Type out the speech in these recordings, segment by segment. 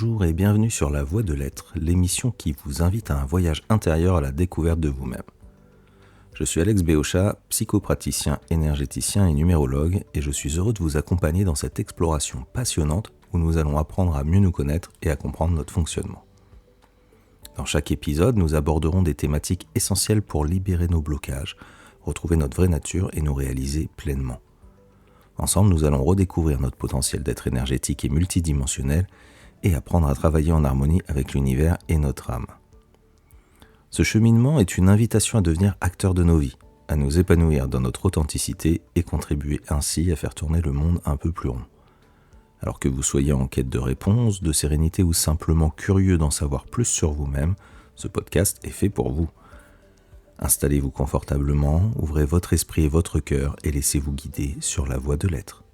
Bonjour et bienvenue sur La Voie de l'Être, l'émission qui vous invite à un voyage intérieur à la découverte de vous-même. Je suis Alex Béochat, psychopraticien, énergéticien et numérologue, et je suis heureux de vous accompagner dans cette exploration passionnante où nous allons apprendre à mieux nous connaître et à comprendre notre fonctionnement. Dans chaque épisode, nous aborderons des thématiques essentielles pour libérer nos blocages, retrouver notre vraie nature et nous réaliser pleinement. Ensemble, nous allons redécouvrir notre potentiel d'être énergétique et multidimensionnel et apprendre à travailler en harmonie avec l'univers et notre âme. Ce cheminement est une invitation à devenir acteur de nos vies, à nous épanouir dans notre authenticité et contribuer ainsi à faire tourner le monde un peu plus rond. Alors que vous soyez en quête de réponses, de sérénité ou simplement curieux d'en savoir plus sur vous-même, ce podcast est fait pour vous. Installez-vous confortablement, ouvrez votre esprit et votre cœur et laissez-vous guider sur la voie de l'être.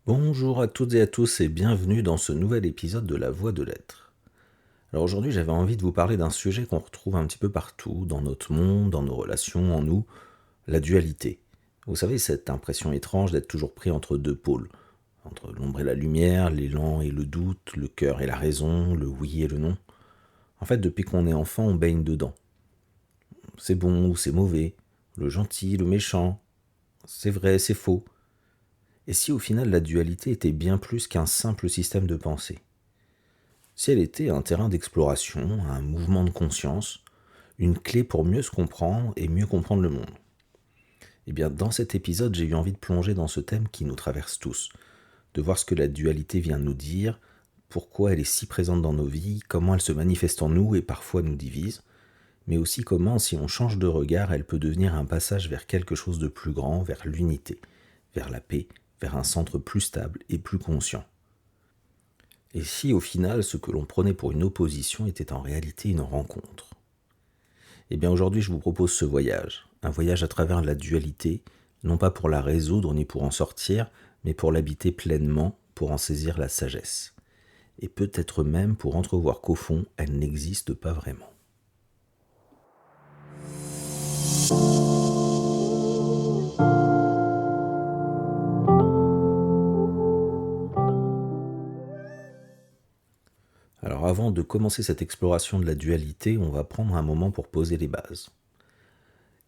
Bonjour à toutes et à tous et bienvenue dans ce nouvel épisode de La Voie de l'Être. Alors aujourd'hui j'avais envie de vous parler d'un sujet qu'on retrouve un petit peu partout, dans notre monde, dans nos relations, en nous, la dualité. Vous savez, cette impression étrange d'être toujours pris entre deux pôles, entre l'ombre et la lumière, l'élan et le doute, le cœur et la raison, le oui et le non. En fait, depuis qu'on est enfant, on baigne dedans. C'est bon ou c'est mauvais, le gentil, le méchant, c'est vrai, c'est faux. Et si au final la dualité était bien plus qu'un simple système de pensée? Si elle était un terrain d'exploration, un mouvement de conscience, une clé pour mieux se comprendre et mieux comprendre le monde? Eh bien, dans cet épisode, j'ai eu envie de plonger dans ce thème qui nous traverse tous, de voir ce que la dualité vient nous dire, pourquoi elle est si présente dans nos vies, comment elle se manifeste en nous et parfois nous divise, mais aussi comment, si on change de regard, elle peut devenir un passage vers quelque chose de plus grand, vers l'unité, vers la paix, vers un centre plus stable et plus conscient. Et si au final, ce que l'on prenait pour une opposition était en réalité une rencontre? Eh bien aujourd'hui, je vous propose ce voyage, un voyage à travers la dualité, non pas pour la résoudre ni pour en sortir, mais pour l'habiter pleinement, pour en saisir la sagesse. Et peut-être même pour entrevoir qu'au fond, elle n'existe pas vraiment. Alors avant de commencer cette exploration de la dualité, on va prendre un moment pour poser les bases.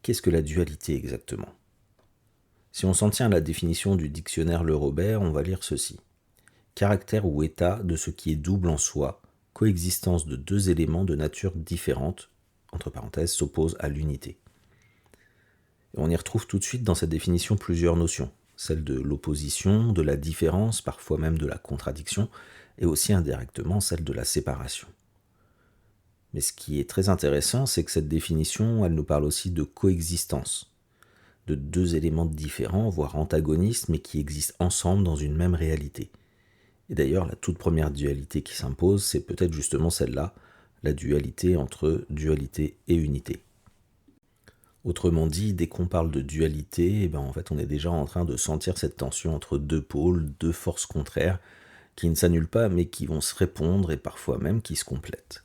Qu'est-ce que la dualité exactement? Si on s'en tient à la définition du dictionnaire Le Robert, on va lire ceci. Caractère ou état de ce qui est double en soi, coexistence de deux éléments de nature différente, entre parenthèses, s'oppose à l'unité. Et on y retrouve tout de suite dans cette définition plusieurs notions, celle de l'opposition, de la différence, parfois même de la contradiction, et aussi indirectement celle de la séparation. Mais ce qui est très intéressant, c'est que cette définition, elle nous parle aussi de coexistence, de deux éléments différents, voire antagonistes, mais qui existent ensemble dans une même réalité. Et d'ailleurs, la toute première dualité qui s'impose, c'est peut-être justement celle-là, la dualité entre dualité et unité. Autrement dit, dès qu'on parle de dualité, en fait, on est déjà en train de sentir cette tension entre deux pôles, deux forces contraires, qui ne s'annulent pas, mais qui vont se répondre et parfois même qui se complètent.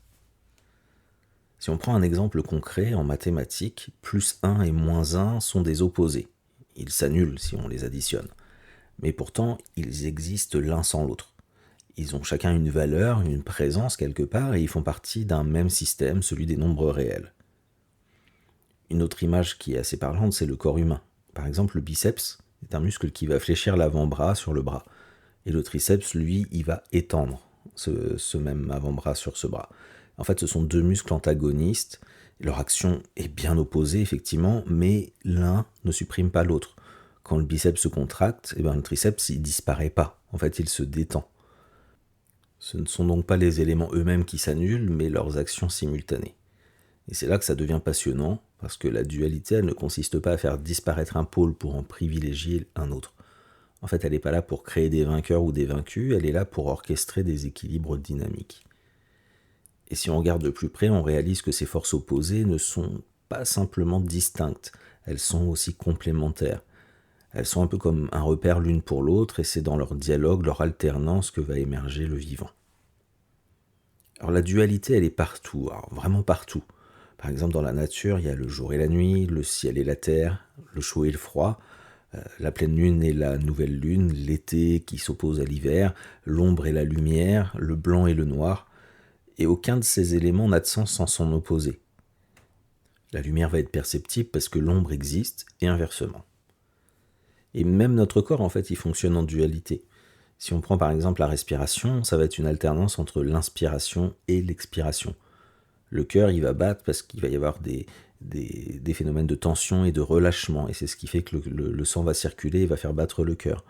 Si on prend un exemple concret, en mathématiques, plus 1 et moins 1 sont des opposés. Ils s'annulent si on les additionne. Mais pourtant, ils existent l'un sans l'autre. Ils ont chacun une valeur, une présence quelque part, et ils font partie d'un même système, celui des nombres réels. Une autre image qui est assez parlante, c'est le corps humain. Par exemple, le biceps est un muscle qui va fléchir l'avant-bras sur le bras. Et le triceps, lui, il va étendre ce même avant-bras sur ce bras. En fait, ce sont deux muscles antagonistes. Leur action est bien opposée, effectivement, mais l'un ne supprime pas l'autre. Quand le biceps se contracte, le triceps, il ne disparaît pas. En fait, il se détend. Ce ne sont donc pas les éléments eux-mêmes qui s'annulent, mais leurs actions simultanées. Et c'est là que ça devient passionnant, parce que la dualité, elle ne consiste pas à faire disparaître un pôle pour en privilégier un autre. En fait, elle n'est pas là pour créer des vainqueurs ou des vaincus, elle est là pour orchestrer des équilibres dynamiques. Et si on regarde de plus près, on réalise que ces forces opposées ne sont pas simplement distinctes, elles sont aussi complémentaires. Elles sont un peu comme un repère l'une pour l'autre, et c'est dans leur dialogue, leur alternance que va émerger le vivant. Alors la dualité, elle est partout, alors vraiment partout. Par exemple, dans la nature, il y a le jour et la nuit, le ciel et la terre, le chaud et le froid, la pleine lune et la nouvelle lune, l'été qui s'oppose à l'hiver, l'ombre et la lumière, le blanc et le noir, et aucun de ces éléments n'a de sens sans son opposé. La lumière va être perceptible parce que l'ombre existe, et inversement. Et même notre corps, en fait, il fonctionne en dualité. Si on prend par exemple la respiration, ça va être une alternance entre l'inspiration et l'expiration. Le cœur, il va battre parce qu'il va y avoir des phénomènes de tension et de relâchement, et c'est ce qui fait que le sang va circuler et va faire battre le cœur.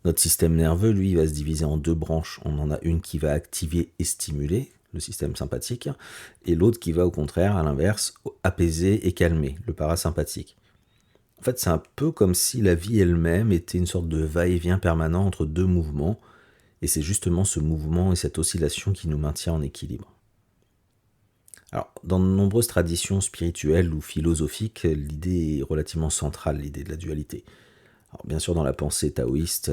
Notre système nerveux, lui, va se diviser en deux branches. On en a une qui va activer et stimuler, le système sympathique, et l'autre qui va au contraire, à l'inverse, apaiser et calmer, le parasympathique. En fait, c'est un peu comme si la vie elle-même était une sorte de va-et-vient permanent entre deux mouvements, et c'est justement ce mouvement et cette oscillation qui nous maintient en équilibre. Alors, dans de nombreuses traditions spirituelles ou philosophiques, l'idée est relativement centrale, l'idée de la dualité. Alors, bien sûr, dans la pensée taoïste,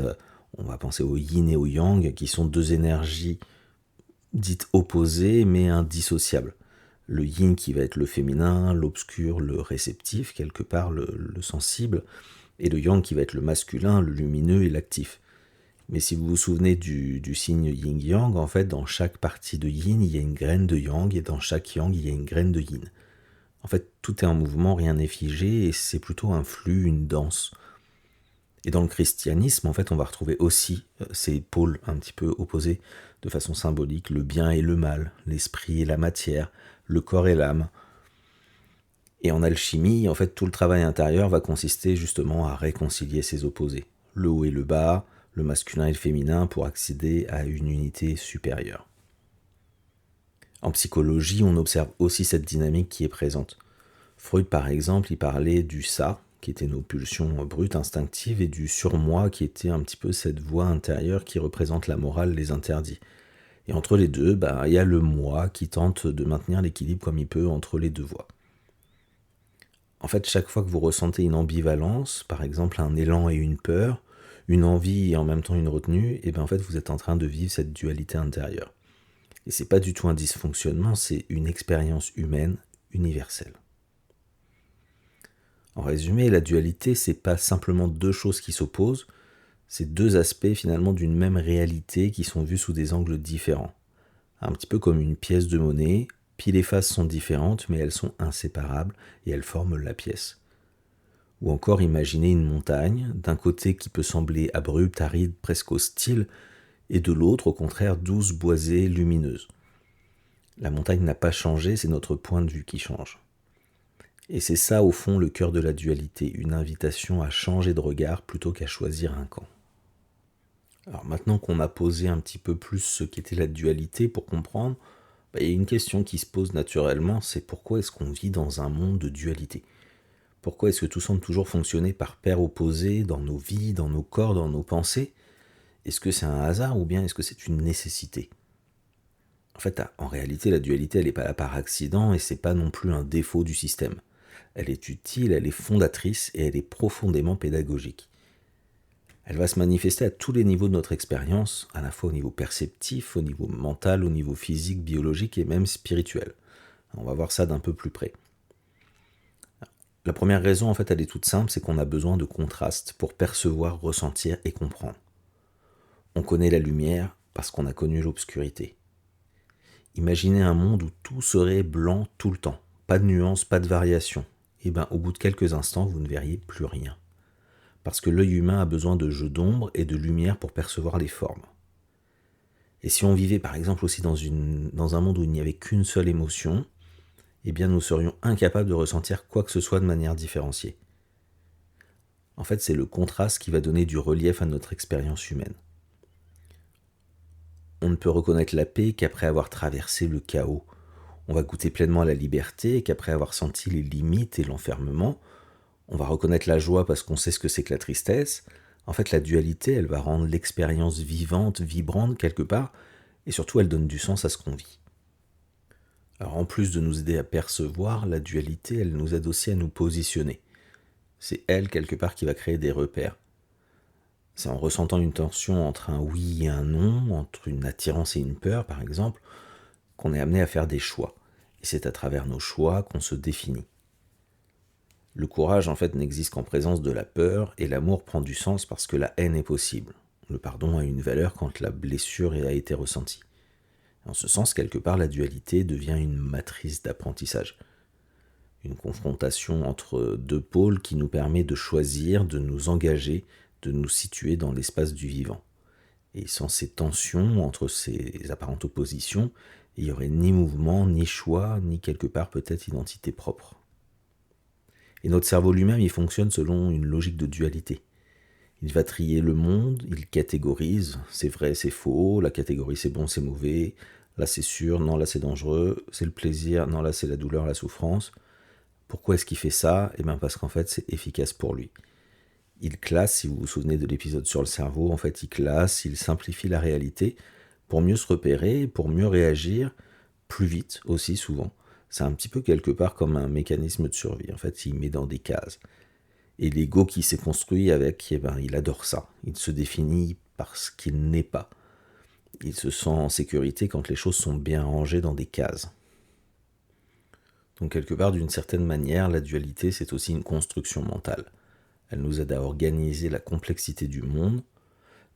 on va penser au yin et au yang, qui sont deux énergies dites opposées mais indissociables. Le yin qui va être le féminin, l'obscur, le réceptif, quelque part le sensible, et le yang qui va être le masculin, le lumineux et l'actif. Mais si vous vous souvenez du signe yin-yang, en fait, dans chaque partie de yin, il y a une graine de yang, et dans chaque yang, il y a une graine de yin. En fait, tout est en mouvement, rien n'est figé, et c'est plutôt un flux, une danse. Et dans le christianisme, en fait, on va retrouver aussi ces pôles un petit peu opposés de façon symbolique, le bien et le mal, l'esprit et la matière, le corps et l'âme. Et en alchimie, en fait, tout le travail intérieur va consister justement à réconcilier ces opposés, le haut et le bas, le masculin et le féminin, pour accéder à une unité supérieure. En psychologie, on observe aussi cette dynamique qui est présente. Freud, par exemple, il parlait du ça, qui étaient nos pulsions brutes, instinctives, et du surmoi, qui était un petit peu cette voix intérieure qui représente la morale, les interdits. Et entre les deux, il y a le moi qui tente de maintenir l'équilibre comme il peut entre les deux voix. En fait, chaque fois que vous ressentez une ambivalence, par exemple un élan et une peur, une envie et en même temps une retenue, et en fait vous êtes en train de vivre cette dualité intérieure. Et c'est pas du tout un dysfonctionnement, c'est une expérience humaine universelle. En résumé, la dualité, c'est pas simplement deux choses qui s'opposent, c'est deux aspects finalement d'une même réalité qui sont vus sous des angles différents. Un petit peu comme une pièce de monnaie, pile et face sont différentes, mais elles sont inséparables et elles forment la pièce. Ou encore imaginer une montagne, d'un côté qui peut sembler abrupte, aride, presque hostile, et de l'autre, au contraire, douce, boisée, lumineuse. La montagne n'a pas changé, c'est notre point de vue qui change. Et c'est ça, au fond, le cœur de la dualité, une invitation à changer de regard plutôt qu'à choisir un camp. Alors maintenant qu'on a posé un petit peu plus ce qu'était la dualité pour comprendre, il y a une question qui se pose naturellement, c'est pourquoi est-ce qu'on vit dans un monde de dualité ? Pourquoi est-ce que tout semble toujours fonctionner par paires opposées dans nos vies, dans nos corps, dans nos pensées ? Est-ce que c'est un hasard ou bien est-ce que c'est une nécessité ? En fait, en réalité, la dualité, elle n'est pas là par accident et c'est pas non plus un défaut du système. Elle est utile, elle est fondatrice et elle est profondément pédagogique. Elle va se manifester à tous les niveaux de notre expérience, à la fois au niveau perceptif, au niveau mental, au niveau physique, biologique et même spirituel. On va voir ça d'un peu plus près. La première raison, en fait, elle est toute simple, c'est qu'on a besoin de contraste pour percevoir, ressentir et comprendre. On connaît la lumière parce qu'on a connu l'obscurité. Imaginez un monde où tout serait blanc tout le temps, pas de nuances, pas de variations. Et au bout de quelques instants, vous ne verriez plus rien. Parce que l'œil humain a besoin de jeux d'ombre et de lumière pour percevoir les formes. Et si on vivait par exemple aussi dans un monde où il n'y avait qu'une seule émotion, nous serions incapables de ressentir quoi que ce soit de manière différenciée. En fait, c'est le contraste qui va donner du relief à notre expérience humaine. On ne peut reconnaître la paix qu'après avoir traversé le chaos. On va goûter pleinement à la liberté qu'après avoir senti les limites et l'enfermement. On va reconnaître la joie parce qu'on sait ce que c'est que la tristesse. En fait, la dualité, elle va rendre l'expérience vivante, vibrante quelque part, et surtout, elle donne du sens à ce qu'on vit. Alors, en plus de nous aider à percevoir, la dualité, elle nous aide aussi à nous positionner. C'est elle, quelque part, qui va créer des repères. C'est en ressentant une tension entre un oui et un non, entre une attirance et une peur, par exemple, qu'on est amené à faire des choix. Et c'est à travers nos choix qu'on se définit. Le courage, en fait, n'existe qu'en présence de la peur, et l'amour prend du sens parce que la haine est possible. Le pardon a une valeur quand la blessure a été ressentie. En ce sens, quelque part, la dualité devient une matrice d'apprentissage. Une confrontation entre deux pôles qui nous permet de choisir, de nous engager, de nous situer dans l'espace du vivant. Et sans ces tensions entre ces apparentes oppositions, il n'y aurait ni mouvement, ni choix, ni quelque part peut-être identité propre. Et notre cerveau lui-même, il fonctionne selon une logique de dualité. Il va trier le monde, il catégorise, c'est vrai, c'est faux, la catégorie c'est bon, c'est mauvais, là c'est sûr, non, là c'est dangereux, c'est le plaisir, non, là c'est la douleur, la souffrance. Pourquoi est-ce qu'il fait ça? Eh bien parce qu'en fait c'est efficace pour lui. Il classe, si vous vous souvenez de l'épisode sur le cerveau, en fait il classe, il simplifie la réalité pour mieux se repérer, pour mieux réagir, plus vite aussi souvent. C'est un petit peu quelque part comme un mécanisme de survie, en fait il met dans des cases. Et l'ego qui s'est construit avec, eh ben, il adore ça. Il se définit par ce qu'il n'est pas. Il se sent en sécurité quand les choses sont bien rangées dans des cases. Donc quelque part, d'une certaine manière, la dualité, c'est aussi une construction mentale. Elle nous aide à organiser la complexité du monde,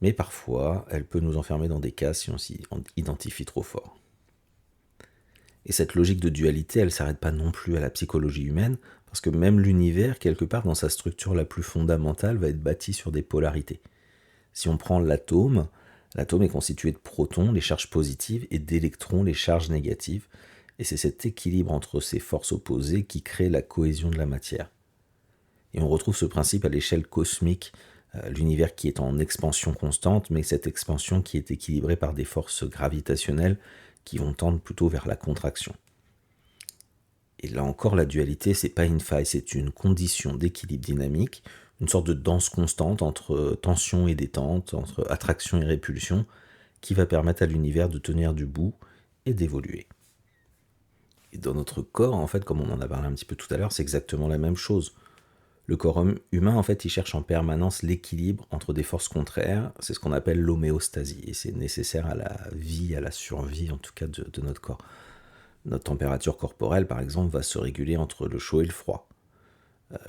mais parfois, elle peut nous enfermer dans des cases si on s'y identifie trop fort. Et cette logique de dualité, elle ne s'arrête pas non plus à la psychologie humaine, parce que même l'univers, quelque part dans sa structure la plus fondamentale, va être bâti sur des polarités. Si on prend l'atome est constitué de protons, les charges positives, et d'électrons, les charges négatives, et c'est cet équilibre entre ces forces opposées qui crée la cohésion de la matière. Et on retrouve ce principe à l'échelle cosmique, l'univers qui est en expansion constante, mais cette expansion qui est équilibrée par des forces gravitationnelles qui vont tendre plutôt vers la contraction. Et là encore, la dualité, c'est pas une faille, c'est une condition d'équilibre dynamique, une sorte de danse constante entre tension et détente, entre attraction et répulsion, qui va permettre à l'univers de tenir debout et d'évoluer. Et dans notre corps, en fait, comme on en a parlé un petit peu tout à l'heure, c'est exactement la même chose. Le corps humain, en fait, il cherche en permanence l'équilibre entre des forces contraires, c'est ce qu'on appelle l'homéostasie, et c'est nécessaire à la vie, à la survie, en tout cas, de notre corps. Notre température corporelle, par exemple, va se réguler entre le chaud et le froid.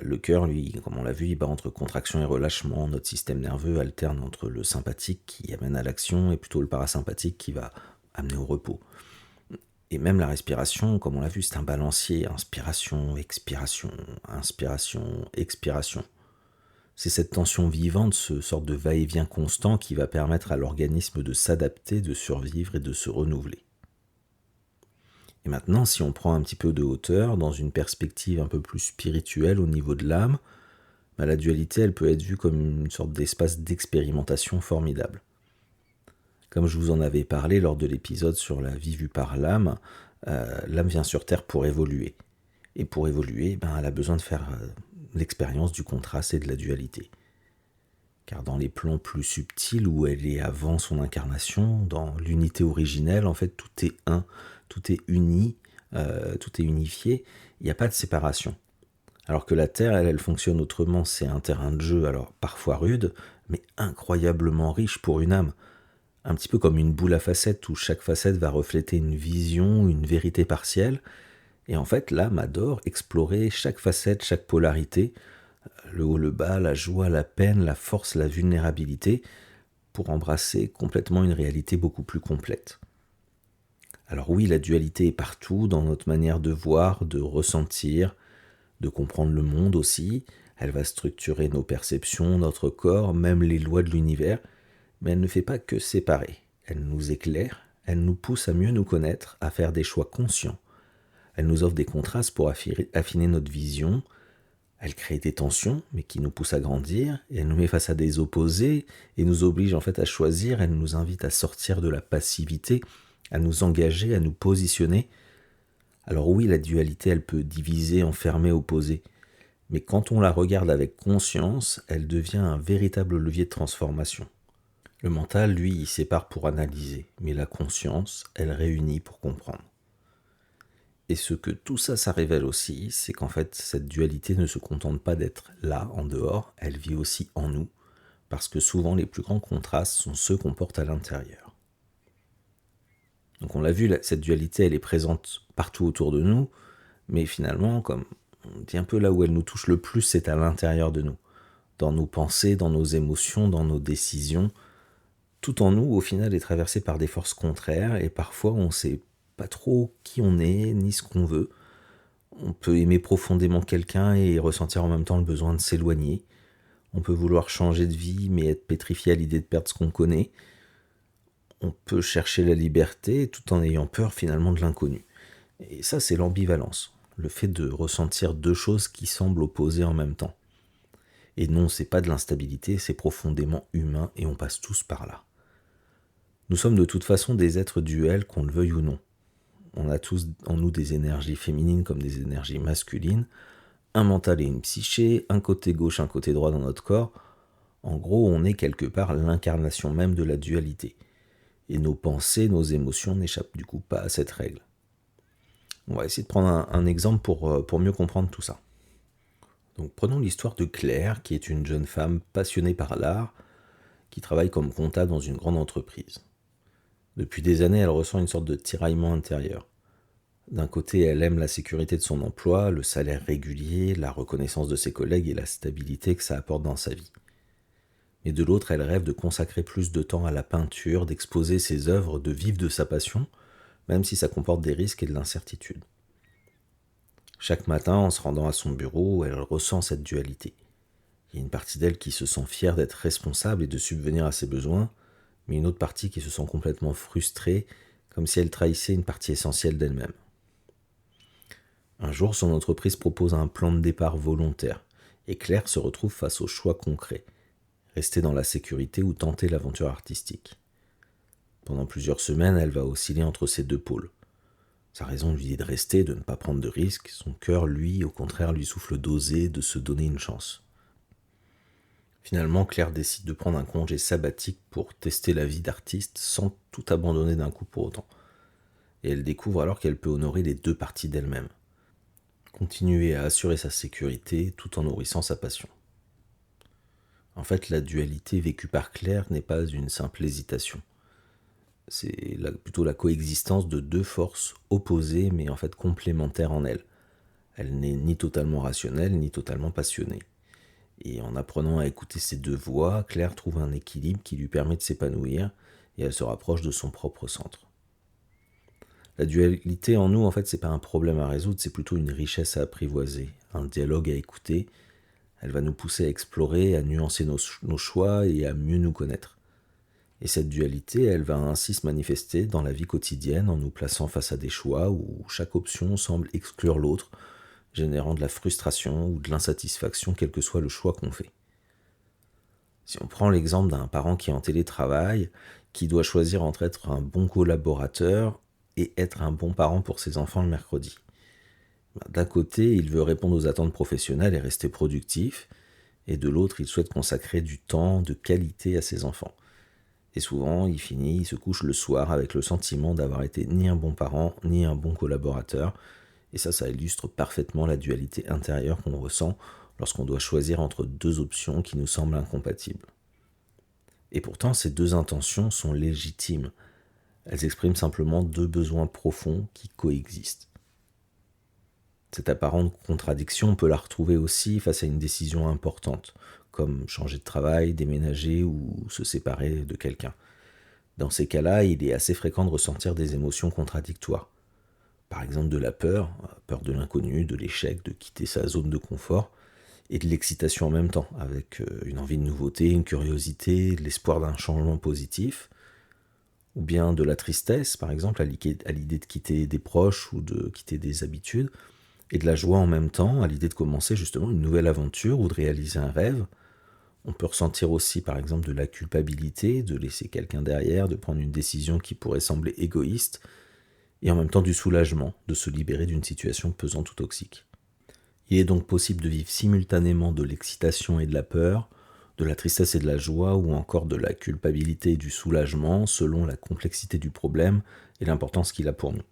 Le cœur, lui, comme on l'a vu, il bat entre contraction et relâchement. Notre système nerveux alterne entre le sympathique qui amène à l'action et plutôt le parasympathique qui va amener au repos. Et même la respiration, comme on l'a vu, c'est un balancier. Inspiration, expiration, inspiration, expiration. C'est cette tension vivante, ce sorte de va-et-vient constant qui va permettre à l'organisme de s'adapter, de survivre et de se renouveler. Et maintenant, si on prend un petit peu de hauteur, dans une perspective un peu plus spirituelle au niveau de l'âme, la dualité, elle peut être vue comme une sorte d'espace d'expérimentation formidable. Comme je vous en avais parlé lors de l'épisode sur la vie vue par l'âme, l'âme vient sur Terre pour évoluer. Et pour évoluer, elle a besoin de faire l'expérience du contraste et de la dualité. Car dans les plans plus subtils où elle est avant son incarnation, dans l'unité originelle, en fait, tout est un, tout est uni, tout est unifié, il n'y a pas de séparation. Alors que la Terre, elle fonctionne autrement, c'est un terrain de jeu, alors parfois rude, mais incroyablement riche pour une âme. Un petit peu comme une boule à facettes où chaque facette va refléter une vision, une vérité partielle. Et en fait, l'âme adore explorer chaque facette, chaque polarité, le haut, le bas, la joie, la peine, la force, la vulnérabilité, pour embrasser complètement une réalité beaucoup plus complète. Alors oui, la dualité est partout, dans notre manière de voir, de ressentir, de comprendre le monde aussi. Elle va structurer nos perceptions, notre corps, même les lois de l'univers, mais elle ne fait pas que séparer. Elle nous éclaire, elle nous pousse à mieux nous connaître, à faire des choix conscients. Elle nous offre des contrastes pour affiner notre vision. Elle crée des tensions, mais qui nous poussent à grandir, et elle nous met face à des opposés, et nous oblige en fait à choisir, elle nous invite à sortir de la passivité, à nous engager, à nous positionner. Alors oui, la dualité, elle peut diviser, enfermer, opposer, mais quand on la regarde avec conscience, elle devient un véritable levier de transformation. Le mental, lui, il sépare pour analyser, mais la conscience, elle réunit pour comprendre. Et ce que tout ça, ça révèle aussi, c'est qu'en fait, cette dualité ne se contente pas d'être là, en dehors, elle vit aussi en nous, parce que souvent les plus grands contrastes sont ceux qu'on porte à l'intérieur. Donc on l'a vu, cette dualité, elle est présente partout autour de nous, mais finalement, comme on dit un peu là où elle nous touche le plus, c'est à l'intérieur de nous, dans nos pensées, dans nos émotions, dans nos décisions. Tout en nous, au final, est traversé par des forces contraires, et parfois on ne sait pas trop qui on est, ni ce qu'on veut. On peut aimer profondément quelqu'un et ressentir en même temps le besoin de s'éloigner. On peut vouloir changer de vie, mais être pétrifié à l'idée de perdre ce qu'on connaît. On peut chercher la liberté tout en ayant peur finalement de l'inconnu. Et ça, c'est l'ambivalence, le fait de ressentir deux choses qui semblent opposées en même temps. Et non, c'est pas de l'instabilité, c'est profondément humain et on passe tous par là. Nous sommes de toute façon des êtres duels, qu'on le veuille ou non. On a tous en nous des énergies féminines comme des énergies masculines, un mental et une psyché, un côté gauche, un côté droit dans notre corps. En gros, on est quelque part l'incarnation même de la dualité. Et nos pensées, nos émotions n'échappent du coup pas à cette règle. On va essayer de prendre un exemple pour mieux comprendre tout ça. Donc prenons l'histoire de Claire, qui est une jeune femme passionnée par l'art, qui travaille comme comptable dans une grande entreprise. Depuis des années, elle ressent une sorte de tiraillement intérieur. D'un côté, elle aime la sécurité de son emploi, le salaire régulier, la reconnaissance de ses collègues et la stabilité que ça apporte dans sa vie. Mais de l'autre, elle rêve de consacrer plus de temps à la peinture, d'exposer ses œuvres, de vivre de sa passion, même si ça comporte des risques et de l'incertitude. Chaque matin, en se rendant à son bureau, elle ressent cette dualité. Il y a une partie d'elle qui se sent fière d'être responsable et de subvenir à ses besoins, mais une autre partie qui se sent complètement frustrée, comme si elle trahissait une partie essentielle d'elle-même. Un jour, son entreprise propose un plan de départ volontaire, et Claire se retrouve face au choix concret, rester dans la sécurité ou tenter l'aventure artistique. Pendant plusieurs semaines, elle va osciller entre ces deux pôles. Sa raison lui dit de rester, de ne pas prendre de risques. Son cœur, lui, au contraire, lui souffle d'oser, de se donner une chance. Finalement, Claire décide de prendre un congé sabbatique pour tester la vie d'artiste sans tout abandonner d'un coup pour autant. Et elle découvre alors qu'elle peut honorer les deux parties d'elle-même. Continuer à assurer sa sécurité tout en nourrissant sa passion. En fait, la dualité vécue par Claire n'est pas une simple hésitation. C'est plutôt la coexistence de deux forces opposées mais en fait complémentaires en elle. Elle n'est ni totalement rationnelle ni totalement passionnée. Et en apprenant à écouter ces deux voix, Claire trouve un équilibre qui lui permet de s'épanouir et elle se rapproche de son propre centre. La dualité en nous, en fait, c'est pas un problème à résoudre, c'est plutôt une richesse à apprivoiser, un dialogue à écouter. Elle va nous pousser à explorer, à nuancer nos choix et à mieux nous connaître. Et cette dualité, elle va ainsi se manifester dans la vie quotidienne en nous plaçant face à des choix où chaque option semble exclure l'autre, générant de la frustration ou de l'insatisfaction, quel que soit le choix qu'on fait. Si on prend l'exemple d'un parent qui est en télétravail, qui doit choisir entre être un bon collaborateur et être un bon parent pour ses enfants le mercredi. D'un côté, il veut répondre aux attentes professionnelles et rester productif, et de l'autre, il souhaite consacrer du temps de qualité à ses enfants. Et souvent, il se couche le soir avec le sentiment d'avoir été ni un bon parent, ni un bon collaborateur. Et ça illustre parfaitement la dualité intérieure qu'on ressent lorsqu'on doit choisir entre deux options qui nous semblent incompatibles. Et pourtant, ces deux intentions sont légitimes. Elles expriment simplement deux besoins profonds qui coexistent. Cette apparente contradiction, on peut la retrouver aussi face à une décision importante, comme changer de travail, déménager ou se séparer de quelqu'un. Dans ces cas-là, il est assez fréquent de ressentir des émotions contradictoires. Par exemple de la peur de l'inconnu, de l'échec, de quitter sa zone de confort, et de l'excitation en même temps, avec une envie de nouveauté, une curiosité, l'espoir d'un changement positif, ou bien de la tristesse, par exemple, à l'idée de quitter des proches ou de quitter des habitudes, et de la joie en même temps, à l'idée de commencer justement une nouvelle aventure ou de réaliser un rêve. On peut ressentir aussi par exemple de la culpabilité, de laisser quelqu'un derrière, de prendre une décision qui pourrait sembler égoïste, et en même temps du soulagement, de se libérer d'une situation pesante ou toxique. Il est donc possible de vivre simultanément de l'excitation et de la peur, de la tristesse et de la joie, ou encore de la culpabilité et du soulagement, selon la complexité du problème et l'importance qu'il a pour nous.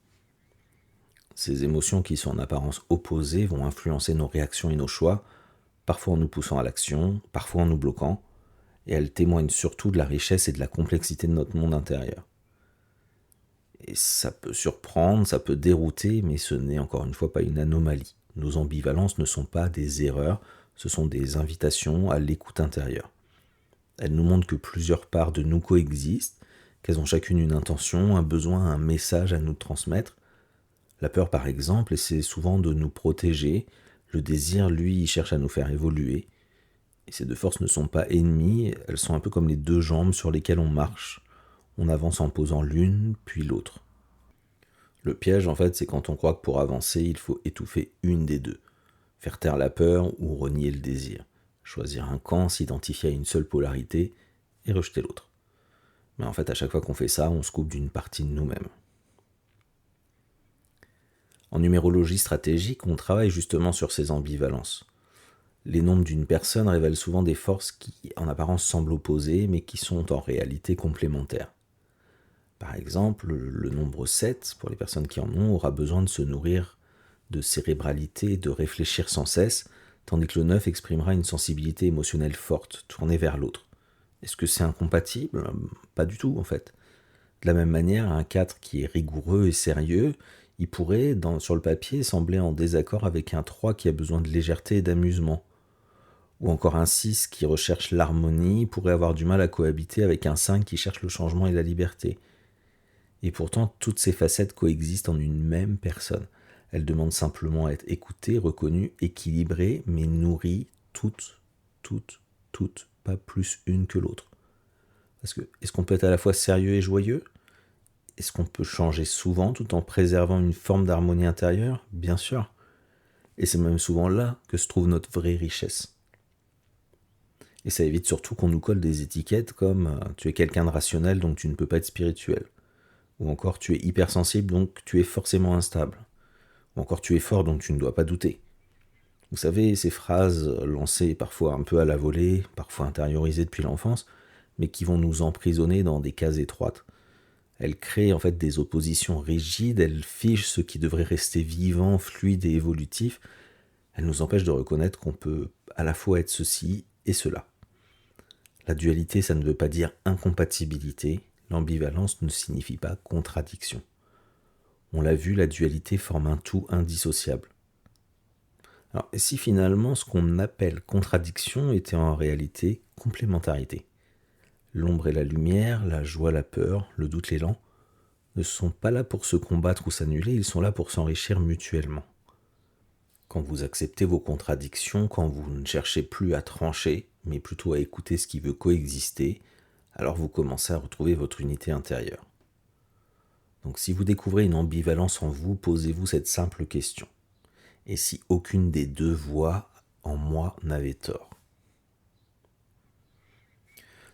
Ces émotions qui sont en apparence opposées vont influencer nos réactions et nos choix, parfois en nous poussant à l'action, parfois en nous bloquant, et elles témoignent surtout de la richesse et de la complexité de notre monde intérieur. Et ça peut surprendre, ça peut dérouter, mais ce n'est encore une fois pas une anomalie. Nos ambivalences ne sont pas des erreurs, ce sont des invitations à l'écoute intérieure. Elles nous montrent que plusieurs parts de nous coexistent, qu'elles ont chacune une intention, un besoin, un message à nous transmettre. La peur, par exemple, essaie souvent de nous protéger. Le désir, lui, il cherche à nous faire évoluer. Et ces deux forces ne sont pas ennemies, elles sont un peu comme les deux jambes sur lesquelles on marche. On avance en posant l'une, puis l'autre. Le piège, en fait, c'est quand on croit que pour avancer, il faut étouffer une des deux. Faire taire la peur ou renier le désir. Choisir un camp, s'identifier à une seule polarité et rejeter l'autre. Mais en fait, à chaque fois qu'on fait ça, on se coupe d'une partie de nous-mêmes. En numérologie stratégique, on travaille justement sur ces ambivalences. Les nombres d'une personne révèlent souvent des forces qui, en apparence, semblent opposées, mais qui sont en réalité complémentaires. Par exemple, le nombre 7, pour les personnes qui en ont, aura besoin de se nourrir de cérébralité, de réfléchir sans cesse, tandis que le 9 exprimera une sensibilité émotionnelle forte, tournée vers l'autre. Est-ce que c'est incompatible ? Pas du tout, en fait. De la même manière, un 4 qui est rigoureux et sérieux, il pourrait, sur le papier, sembler en désaccord avec un 3 qui a besoin de légèreté et d'amusement. Ou encore un 6 qui recherche l'harmonie pourrait avoir du mal à cohabiter avec un 5 qui cherche le changement et la liberté. Et pourtant, toutes ces facettes coexistent en une même personne. Elles demandent simplement à être écoutées, reconnues, équilibrées, mais nourries, toutes, pas plus une que l'autre. Parce que, est-ce qu'on peut être à la fois sérieux et joyeux ? Est-ce qu'on peut changer souvent tout en préservant une forme d'harmonie intérieure ? Bien sûr. Et c'est même souvent là que se trouve notre vraie richesse. Et ça évite surtout qu'on nous colle des étiquettes comme tu es quelqu'un de rationnel donc tu ne peux pas être spirituel. Ou encore tu es hypersensible donc tu es forcément instable. Ou encore tu es fort donc tu ne dois pas douter. Vous savez, ces phrases lancées parfois un peu à la volée, parfois intériorisées depuis l'enfance, mais qui vont nous emprisonner dans des cases étroites. Elles créent en fait des oppositions rigides, elles figent ce qui devrait rester vivant, fluide et évolutif. Elles nous empêchent de reconnaître qu'on peut à la fois être ceci et cela. La dualité, ça ne veut pas dire incompatibilité. L'ambivalence ne signifie pas contradiction. On l'a vu, la dualité forme un tout indissociable. Alors, et si finalement ce qu'on appelle contradiction était en réalité complémentarité ? L'ombre et la lumière, la joie, la peur, le doute, l'élan, ne sont pas là pour se combattre ou s'annuler, ils sont là pour s'enrichir mutuellement. Quand vous acceptez vos contradictions, quand vous ne cherchez plus à trancher, mais plutôt à écouter ce qui veut coexister, alors vous commencez à retrouver votre unité intérieure. Donc si vous découvrez une ambivalence en vous, posez-vous cette simple question. Et si aucune des deux voix en moi n'avait tort ?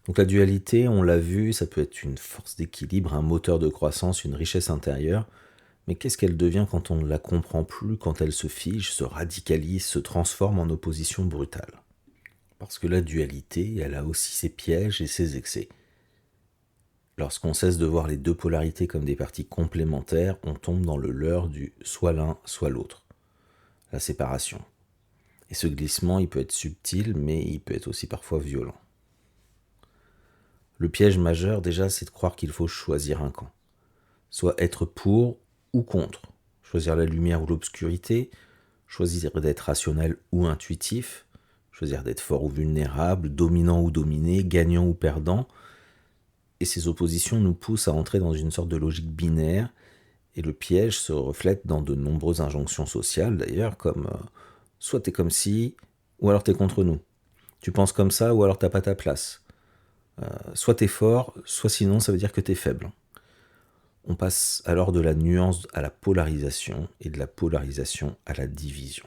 Donc la dualité, on l'a vu, ça peut être une force d'équilibre, un moteur de croissance, une richesse intérieure, mais qu'est-ce qu'elle devient quand on ne la comprend plus, quand elle se fige, se radicalise, se transforme en opposition brutale ? Parce que la dualité, elle a aussi ses pièges et ses excès. Lorsqu'on cesse de voir les deux polarités comme des parties complémentaires, on tombe dans le leurre du soit l'un, soit l'autre. La séparation. Et ce glissement, il peut être subtil, mais il peut être aussi parfois violent. Le piège majeur, déjà, c'est de croire qu'il faut choisir un camp. Soit être pour ou contre. Choisir la lumière ou l'obscurité. Choisir d'être rationnel ou intuitif. Choisir d'être fort ou vulnérable, dominant ou dominé, gagnant ou perdant. Et ces oppositions nous poussent à entrer dans une sorte de logique binaire, et le piège se reflète dans de nombreuses injonctions sociales d'ailleurs, comme soit t'es comme ci, ou alors t'es contre nous. Tu penses comme ça, ou alors t'as pas ta place. Soit t'es fort, soit sinon ça veut dire que t'es faible. On passe alors de la nuance à la polarisation, et de la polarisation à la division.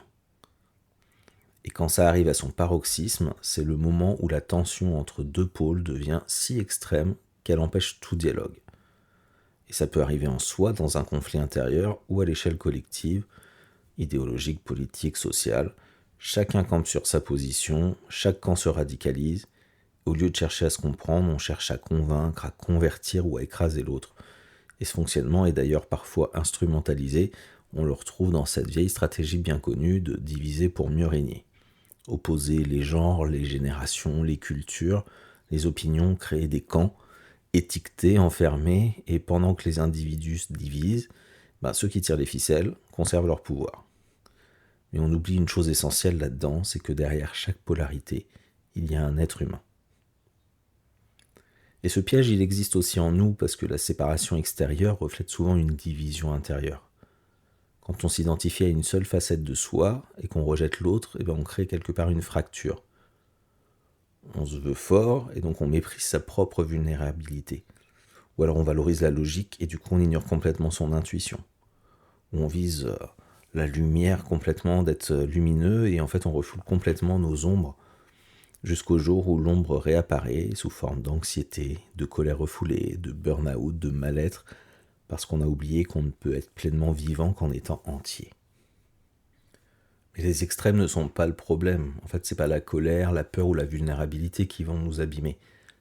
Et quand ça arrive à son paroxysme, c'est le moment où la tension entre deux pôles devient si extrême qu'elle empêche tout dialogue. Et ça peut arriver en soi, dans un conflit intérieur, ou à l'échelle collective, idéologique, politique, sociale. Chacun campe sur sa position, chaque camp se radicalise. Au lieu de chercher à se comprendre, on cherche à convaincre, à convertir ou à écraser l'autre. Et ce fonctionnement est d'ailleurs parfois instrumentalisé. On le retrouve dans cette vieille stratégie bien connue de diviser pour mieux régner. Opposer les genres, les générations, les cultures, les opinions, créer des camps. étiquetés, enfermés, et pendant que les individus se divisent, ceux qui tirent les ficelles conservent leur pouvoir. Mais on oublie une chose essentielle là-dedans, c'est que derrière chaque polarité, il y a un être humain. Et ce piège, il existe aussi en nous parce que la séparation extérieure reflète souvent une division intérieure. Quand on s'identifie à une seule facette de soi et qu'on rejette l'autre, on crée quelque part une fracture. On se veut fort et donc on méprise sa propre vulnérabilité. Ou alors on valorise la logique et du coup on ignore complètement son intuition. Ou on vise la lumière complètement, d'être lumineux, et en fait on refoule complètement nos ombres jusqu'au jour où l'ombre réapparaît sous forme d'anxiété, de colère refoulée, de burn-out, de mal-être, parce qu'on a oublié qu'on ne peut être pleinement vivant qu'en étant entier. Mais les extrêmes ne sont pas le problème. En fait, c'est pas la colère, la peur ou la vulnérabilité qui vont nous abîmer.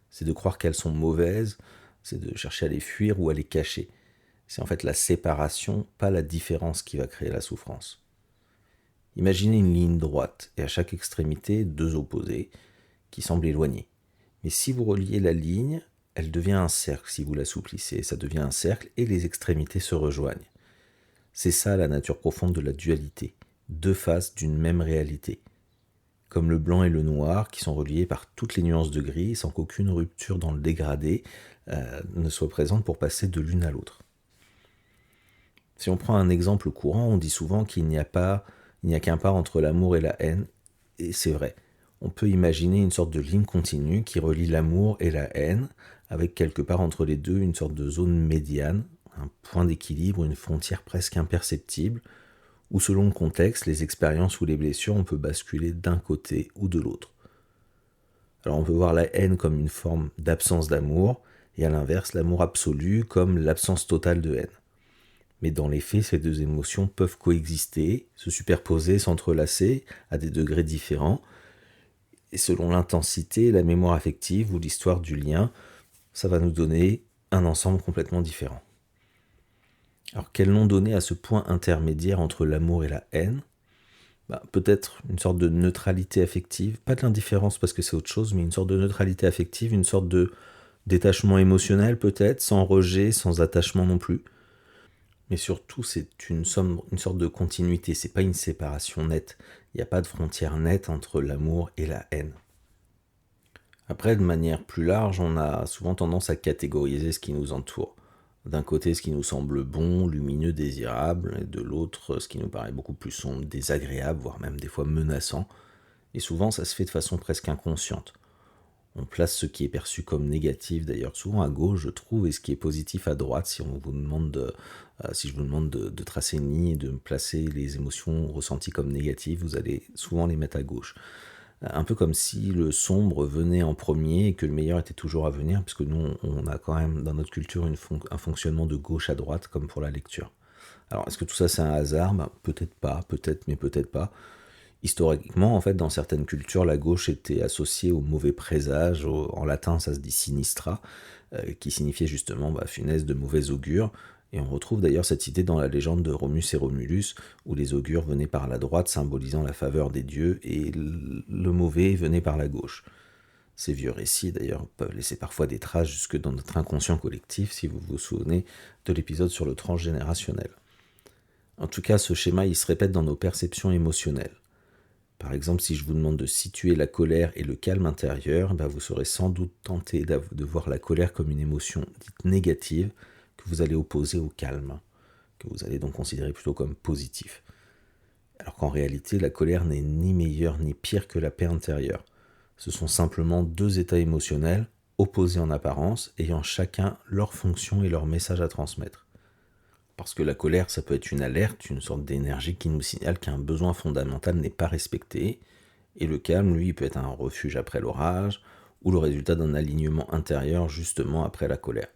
C'est de croire qu'elles sont mauvaises, c'est de chercher à les fuir ou à les cacher. C'est en fait la séparation, pas la différence, qui va créer la souffrance. Imaginez une ligne droite et à chaque extrémité deux opposés qui semblent éloignés. Mais si vous reliez la ligne, elle devient un cercle. Si vous l'assouplissez, ça devient un cercle et les extrémités se rejoignent. C'est ça la nature profonde de la dualité, deux faces d'une même réalité. Comme le blanc et le noir qui sont reliés par toutes les nuances de gris sans qu'aucune rupture dans le dégradé ne soit présente pour passer de l'une à l'autre. Si on prend un exemple courant, on dit souvent qu'il n'y a qu'un pas entre l'amour et la haine, et c'est vrai. On peut imaginer une sorte de ligne continue qui relie l'amour et la haine, avec quelque part entre les deux une sorte de zone médiane, un point d'équilibre, une frontière presque imperceptible, où selon le contexte, les expériences ou les blessures, on peut basculer d'un côté ou de l'autre. Alors on peut voir la haine comme une forme d'absence d'amour, et à l'inverse, l'amour absolu comme l'absence totale de haine. Mais dans les faits, ces deux émotions peuvent coexister, se superposer, s'entrelacer à des degrés différents. Et selon l'intensité, la mémoire affective ou l'histoire du lien, ça va nous donner un ensemble complètement différent. Alors quel nom donner à ce point intermédiaire entre l'amour et la haine ? Peut-être une sorte de neutralité affective, pas de l'indifférence parce que c'est autre chose, mais une sorte de neutralité affective, une sorte de détachement émotionnel peut-être, sans rejet, sans attachement non plus. Mais surtout, c'est une sorte de continuité, c'est pas une séparation nette. Il n'y a pas de frontière nette entre l'amour et la haine. Après, de manière plus large, on a souvent tendance à catégoriser ce qui nous entoure. D'un côté, ce qui nous semble bon, lumineux, désirable, et de l'autre, ce qui nous paraît beaucoup plus sombre, désagréable, voire même des fois menaçant. Et souvent, ça se fait de façon presque inconsciente. On place ce qui est perçu comme négatif, d'ailleurs souvent à gauche, je trouve, et ce qui est positif à droite. Si si je vous demande de tracer une ligne et de placer les émotions ressenties comme négatives, vous allez souvent les mettre à gauche. Un peu comme si le sombre venait en premier et que le meilleur était toujours à venir, puisque nous, on a quand même dans notre culture un fonctionnement de gauche à droite, comme pour la lecture. Alors, est-ce que tout ça c'est un hasard ? Peut-être pas, peut-être, mais peut-être pas. Historiquement, en fait, dans certaines cultures, la gauche était associée au mauvais présage. En latin, ça se dit sinistra, qui signifiait justement funeste, de mauvais augure. Et on retrouve d'ailleurs cette idée dans la légende de Romus et Romulus, où les augures venaient par la droite, symbolisant la faveur des dieux, et le mauvais venait par la gauche. Ces vieux récits, d'ailleurs, peuvent laisser parfois des traces jusque dans notre inconscient collectif, si vous vous souvenez de l'épisode sur le transgénérationnel. En tout cas, ce schéma, il se répète dans nos perceptions émotionnelles. Par exemple, si je vous demande de situer la colère et le calme intérieur, vous serez sans doute tenté de voir la colère comme une émotion dite négative que vous allez opposer au calme, que vous allez donc considérer plutôt comme positif. Alors qu'en réalité, la colère n'est ni meilleure ni pire que la paix intérieure. Ce sont simplement deux états émotionnels, opposés en apparence, ayant chacun leur fonction et leur message à transmettre. Parce que la colère, ça peut être une alerte, une sorte d'énergie qui nous signale qu'un besoin fondamental n'est pas respecté, et le calme, lui, peut être un refuge après l'orage, ou le résultat d'un alignement intérieur justement après la colère.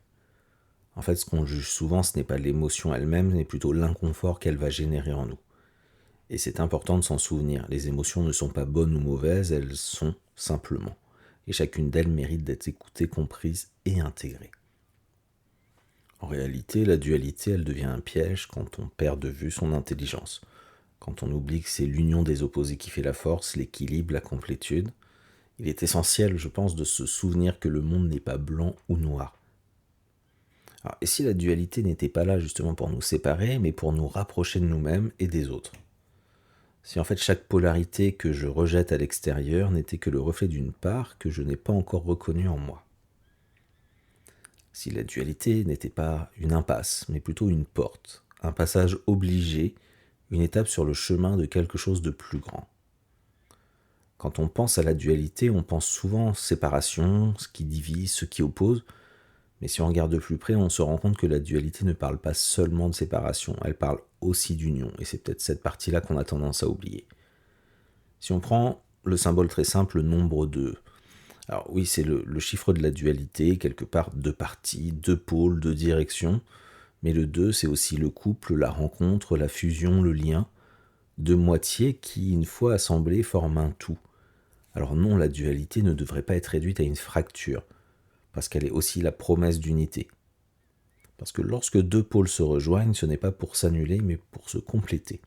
En fait, ce qu'on juge souvent, ce n'est pas l'émotion elle-même, mais plutôt l'inconfort qu'elle va générer en nous. Et c'est important de s'en souvenir, les émotions ne sont pas bonnes ou mauvaises, elles sont simplement. Et chacune d'elles mérite d'être écoutée, comprise et intégrée. En réalité, la dualité, elle devient un piège quand on perd de vue son intelligence, quand on oublie que c'est l'union des opposés qui fait la force, l'équilibre, la complétude. Il est essentiel, je pense, de se souvenir que le monde n'est pas blanc ou noir, Alors, et si la dualité n'était pas là justement pour nous séparer, mais pour nous rapprocher de nous-mêmes et des autres? Si en fait chaque polarité que je rejette à l'extérieur n'était que le reflet d'une part que je n'ai pas encore reconnue en moi? Si la dualité n'était pas une impasse, mais plutôt une porte, un passage obligé, une étape sur le chemin de quelque chose de plus grand? Quand on pense à la dualité, on pense souvent séparation, ce qui divise, ce qui oppose, mais si on regarde de plus près, on se rend compte que la dualité ne parle pas seulement de séparation, elle parle aussi d'union, et c'est peut-être cette partie-là qu'on a tendance à oublier. Si on prend le symbole très simple, le nombre 2, alors oui, c'est le chiffre de la dualité, quelque part deux parties, deux pôles, deux directions, mais le 2, c'est aussi le couple, la rencontre, la fusion, le lien, deux moitiés qui, une fois assemblées, forment un tout. Alors non, la dualité ne devrait pas être réduite à une fracture, parce qu'elle est aussi la promesse d'unité. Parce que lorsque deux pôles se rejoignent, ce n'est pas pour s'annuler, mais pour se compléter.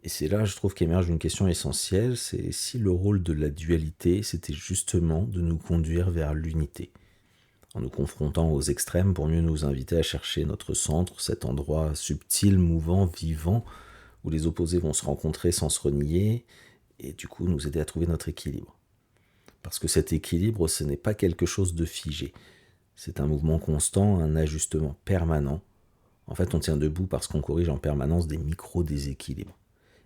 Et c'est là, je trouve, qu'émerge une question essentielle, c'est si le rôle de la dualité, c'était justement de nous conduire vers l'unité, en nous confrontant aux extrêmes pour mieux nous inviter à chercher notre centre, cet endroit subtil, mouvant, vivant, où les opposés vont se rencontrer sans se renier, et du coup nous aider à trouver notre équilibre. Parce que cet équilibre, ce n'est pas quelque chose de figé. C'est un mouvement constant, un ajustement permanent. En fait, on tient debout parce qu'on corrige en permanence des micro-déséquilibres.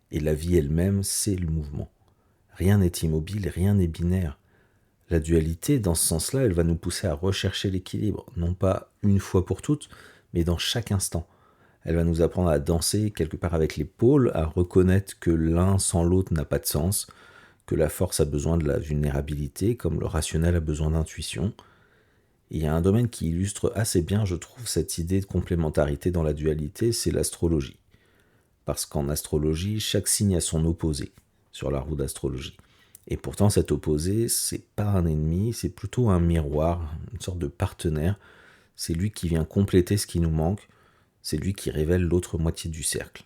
Et la vie elle-même, c'est le mouvement. Rien n'est immobile, rien n'est binaire. La dualité, dans ce sens-là, elle va nous pousser à rechercher l'équilibre, non pas une fois pour toutes, mais dans chaque instant. Elle va nous apprendre à danser quelque part avec les pôles, à reconnaître que l'un sans l'autre n'a pas de sens, que la force a besoin de la vulnérabilité, comme le rationnel a besoin d'intuition. Et il y a un domaine qui illustre assez bien, je trouve, cette idée de complémentarité dans la dualité, c'est l'astrologie. Parce qu'en astrologie, chaque signe a son opposé sur la roue d'astrologie. Et pourtant, cet opposé, c'est pas un ennemi, c'est plutôt un miroir, une sorte de partenaire. C'est lui qui vient compléter ce qui nous manque, c'est lui qui révèle l'autre moitié du cercle.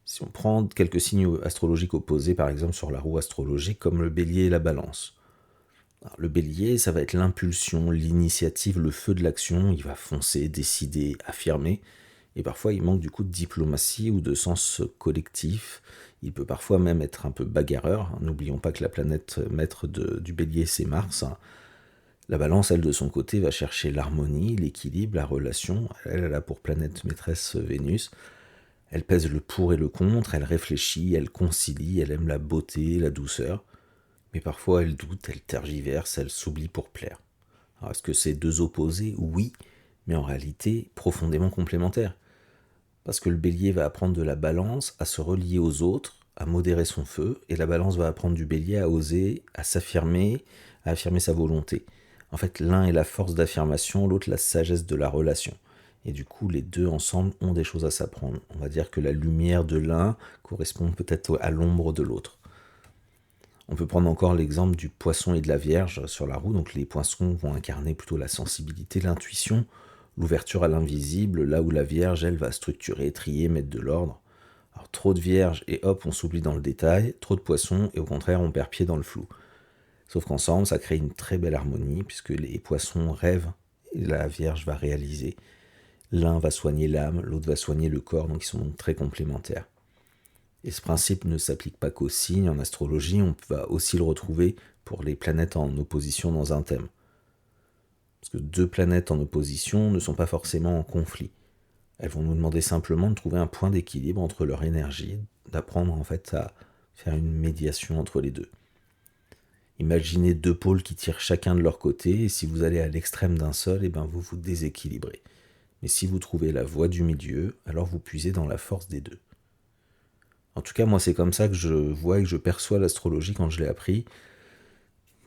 Si on prend quelques signes astrologiques opposés, par exemple sur la roue astrologique, comme le bélier et la balance. Alors, le bélier, ça va être l'impulsion, l'initiative, le feu de l'action, il va foncer, décider, affirmer, et parfois il manque du coup de diplomatie ou de sens collectif, il peut parfois même être un peu bagarreur. N'oublions pas que la planète maître du bélier, c'est Mars. La balance, elle, de son côté, va chercher l'harmonie, l'équilibre, la relation, elle a pour planète maîtresse Vénus. Elle pèse le pour et le contre, elle réfléchit, elle concilie, elle aime la beauté, la douceur. Mais parfois elle doute, elle tergiverse, elle s'oublie pour plaire. Alors est-ce que c'est deux opposés? Oui, mais en réalité profondément complémentaires. Parce que le bélier va apprendre de la balance à se relier aux autres, à modérer son feu, et la balance va apprendre du bélier à oser, à s'affirmer, à affirmer sa volonté. En fait, l'un est la force d'affirmation, l'autre la sagesse de la relation. Et du coup, les deux ensemble ont des choses à s'apprendre. On va dire que la lumière de l'un correspond peut-être à l'ombre de l'autre. On peut prendre encore l'exemple du poisson et de la vierge sur la roue. Donc les poissons vont incarner plutôt la sensibilité, l'intuition, l'ouverture à l'invisible, là où la vierge, elle, va structurer, trier, mettre de l'ordre. Alors trop de vierges et hop, on s'oublie dans le détail, trop de poissons et au contraire, on perd pied dans le flou. Sauf qu'ensemble, ça crée une très belle harmonie puisque les poissons rêvent et la vierge va réaliser. L'un va soigner l'âme, l'autre va soigner le corps, donc ils sont donc très complémentaires. Et ce principe ne s'applique pas qu'aux signes. En astrologie, on va aussi le retrouver pour les planètes en opposition dans un thème. Parce que deux planètes en opposition ne sont pas forcément en conflit. Elles vont nous demander simplement de trouver un point d'équilibre entre leur énergie, d'apprendre en fait à faire une médiation entre les deux. Imaginez deux pôles qui tirent chacun de leur côté, et si vous allez à l'extrême d'un seul, vous vous déséquilibrez. Mais si vous trouvez la voie du milieu, alors vous puisez dans la force des deux. En tout cas, moi, c'est comme ça que je vois et que je perçois l'astrologie quand je l'ai appris.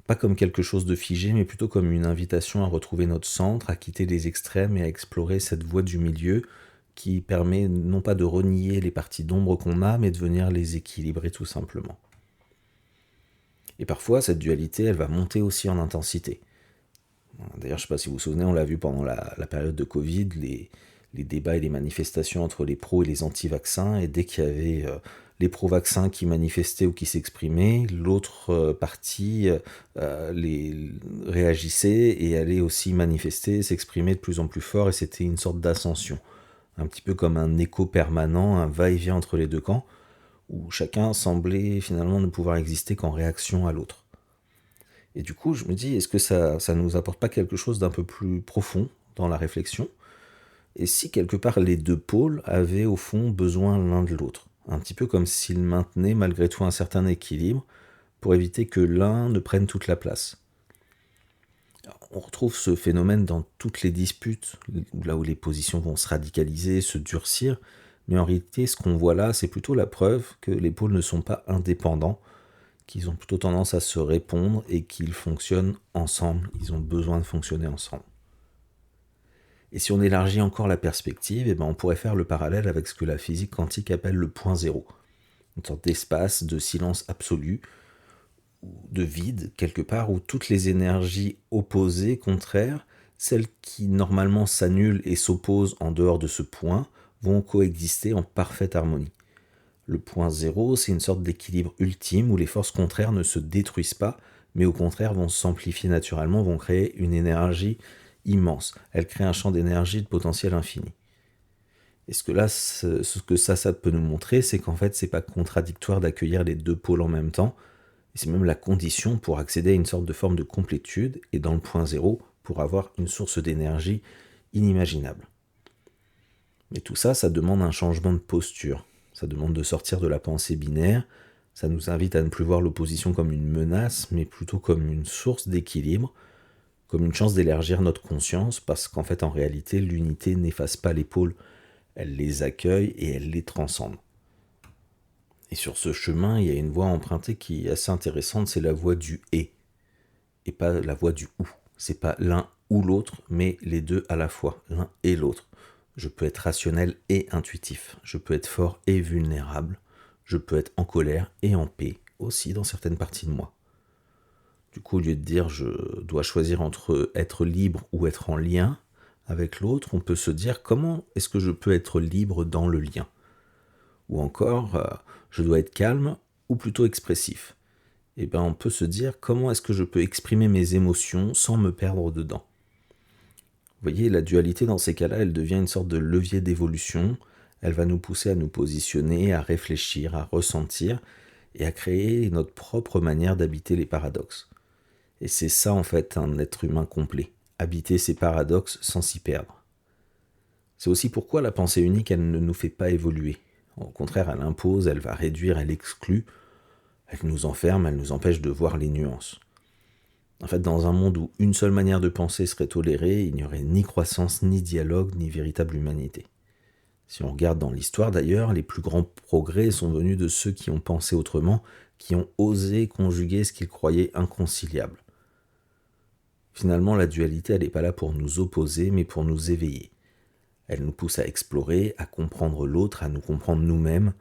Pas comme quelque chose de figé, mais plutôt comme une invitation à retrouver notre centre, à quitter les extrêmes et à explorer cette voie du milieu qui permet non pas de renier les parties d'ombre qu'on a, mais de venir les équilibrer tout simplement. Et parfois, cette dualité, elle va monter aussi en intensité. D'ailleurs, je ne sais pas si vous vous souvenez, on l'a vu pendant la période de Covid, les débats et les manifestations entre les pros et les anti-vaccins, et dès qu'il y avait les pro-vaccins qui manifestaient ou qui s'exprimaient, l'autre partie les réagissait et allait aussi manifester, s'exprimer de plus en plus fort, et c'était une sorte d'ascension, un petit peu comme un écho permanent, un va-et-vient entre les deux camps, où chacun semblait finalement ne pouvoir exister qu'en réaction à l'autre. Et du coup, je me dis, est-ce que ça ne nous apporte pas quelque chose d'un peu plus profond dans la réflexion ? Et si quelque part les deux pôles avaient au fond besoin l'un de l'autre, un petit peu comme s'ils maintenaient malgré tout un certain équilibre pour éviter que l'un ne prenne toute la place. Alors, on retrouve ce phénomène dans toutes les disputes, là où les positions vont se radicaliser, se durcir, mais en réalité ce qu'on voit là, c'est plutôt la preuve que les pôles ne sont pas indépendants, qu'ils ont plutôt tendance à se répondre et qu'ils fonctionnent ensemble, ils ont besoin de fonctionner ensemble. Et si on élargit encore la perspective, eh ben on pourrait faire le parallèle avec ce que la physique quantique appelle le point zéro, une sorte d'espace de silence absolu, de vide quelque part, où toutes les énergies opposées, contraires, celles qui normalement s'annulent et s'opposent en dehors de ce point, vont coexister en parfaite harmonie. Le point zéro, c'est une sorte d'équilibre ultime où les forces contraires ne se détruisent pas, mais au contraire vont s'amplifier naturellement, vont créer une énergie immense. Elle crée un champ d'énergie de potentiel infini. Et ce que ça peut nous montrer, c'est qu'en fait, c'est pas contradictoire d'accueillir les deux pôles en même temps, et c'est même la condition pour accéder à une sorte de forme de complétude, et dans le point zéro, pour avoir une source d'énergie inimaginable. Mais tout ça, ça demande un changement de posture. Ça demande de sortir de la pensée binaire. Ça nous invite à ne plus voir l'opposition comme une menace, mais plutôt comme une source d'équilibre, comme une chance d'élargir notre conscience, parce qu'en fait, en réalité, l'unité n'efface pas les pôles, elle les accueille et elle les transcende. Et sur ce chemin, il y a une voie empruntée qui est assez intéressante, c'est la voie du et pas la voie du ou. C'est pas l'un ou l'autre, mais les deux à la fois, l'un et l'autre. Je peux être rationnel et intuitif, je peux être fort et vulnérable, je peux être en colère et en paix, aussi dans certaines parties de moi. Du coup, au lieu de dire je dois choisir entre être libre ou être en lien avec l'autre, on peut se dire comment est-ce que je peux être libre dans le lien ? Ou encore, je dois être calme ou plutôt expressif. Et bien on peut se dire comment est-ce que je peux exprimer mes émotions sans me perdre dedans. Vous voyez, la dualité dans ces cas-là, elle devient une sorte de levier d'évolution. Elle va nous pousser à nous positionner, à réfléchir, à ressentir et à créer notre propre manière d'habiter les paradoxes. Et c'est ça en fait un être humain complet, habiter ses paradoxes sans s'y perdre. C'est aussi pourquoi la pensée unique, elle ne nous fait pas évoluer. Au contraire, elle impose, elle va réduire, elle exclut, elle nous enferme, elle nous empêche de voir les nuances. En fait, dans un monde où une seule manière de penser serait tolérée, il n'y aurait ni croissance, ni dialogue, ni véritable humanité. Si on regarde dans l'histoire d'ailleurs, les plus grands progrès sont venus de ceux qui ont pensé autrement, qui ont osé conjuguer ce qu'ils croyaient inconciliable. Finalement, la dualité, elle n'est pas là pour nous opposer, mais pour nous éveiller. Elle nous pousse à explorer, à comprendre l'autre, à nous comprendre nous-mêmes.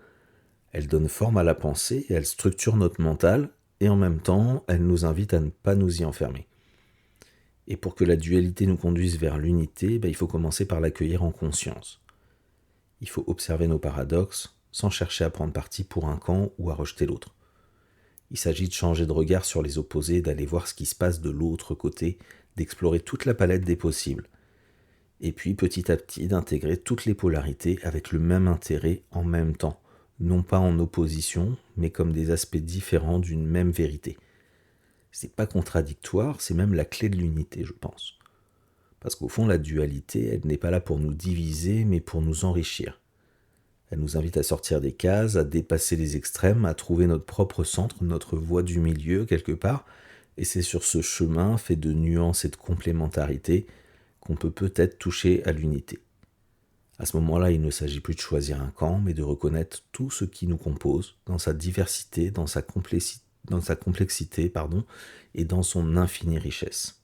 Elle donne forme à la pensée, elle structure notre mental, et en même temps, elle nous invite à ne pas nous y enfermer. Et pour que la dualité nous conduise vers l'unité, il faut commencer par l'accueillir en conscience. Il faut observer nos paradoxes, sans chercher à prendre parti pour un camp ou à rejeter l'autre. Il s'agit de changer de regard sur les opposés, d'aller voir ce qui se passe de l'autre côté, d'explorer toute la palette des possibles. Et puis petit à petit d'intégrer toutes les polarités avec le même intérêt en même temps, non pas en opposition, mais comme des aspects différents d'une même vérité. C'est pas contradictoire, c'est même la clé de l'unité, je pense. Parce qu'au fond, la dualité, elle n'est pas là pour nous diviser, mais pour nous enrichir. Elle nous invite à sortir des cases, à dépasser les extrêmes, à trouver notre propre centre, notre voie du milieu quelque part, et c'est sur ce chemin fait de nuances et de complémentarité qu'on peut peut-être toucher à l'unité. À ce moment-là, il ne s'agit plus de choisir un camp, mais de reconnaître tout ce qui nous compose, dans sa diversité, dans sa complexité, et dans son infinie richesse.